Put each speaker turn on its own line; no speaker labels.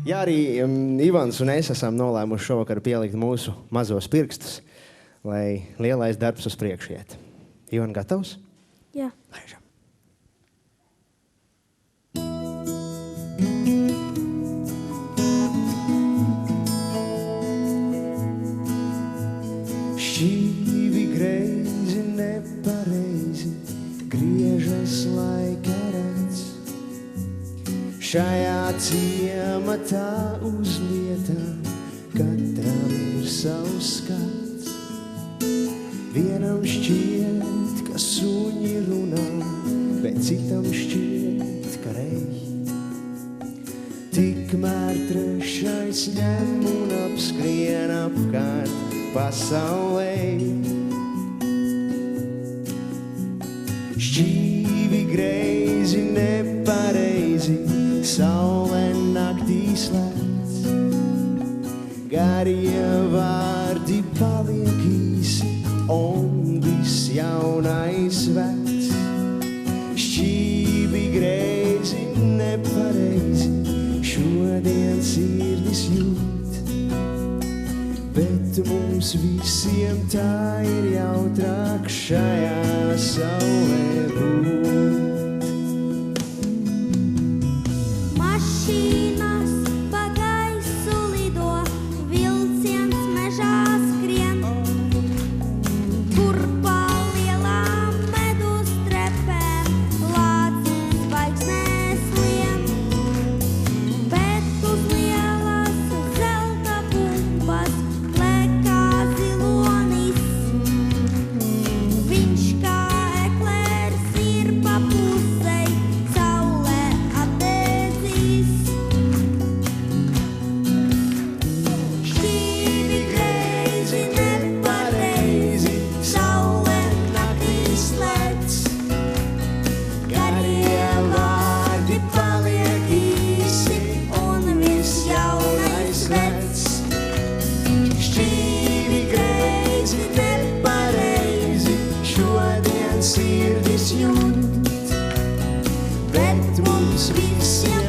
Jā, arī Ivans un es esam nolēmuši šovakar pielikt mūsu mazos pirkstus, lai lielais darbs uz priekšu iet. Ivan, gatavs?
Jā.
Laižam. Šķīvi greizi, nepareizi, griežas laika rats. Šajā ciematā uz lietām katram ir savs skats. Vienam šķiet, ka suņi runā, bet citam šķiet, ka rej. Tikmēr trešais ņem un apskrien apkārt pasaulē. Šķīvi greizi, nepareizi, saule naktī slēdz. Garie vārdi paliek īsi un viss jaunais vecs. Šķīvi greizi, nepareizi, šodien sirdis jūt. Bet mums visiem tā ir jautrāk šajā saulē būt.
Mašīnas pa gaisu lido, vilciens mežā skrien, kur pa lielām medus trepēm lācis zvaigznēs lien. Bet uz lielas zelta bumbas lēkā zilonis. Viņš kā eklērs ir pa pusei, saulē apdedzīs. Šķīvi greizi, nepareizi, saulē naktī slēdz. Garie vārdi paliek īsi un viss jaunais vecs. Šķīvi greizi, nepareizi, šodien sirdis jūt. Bet mums visiem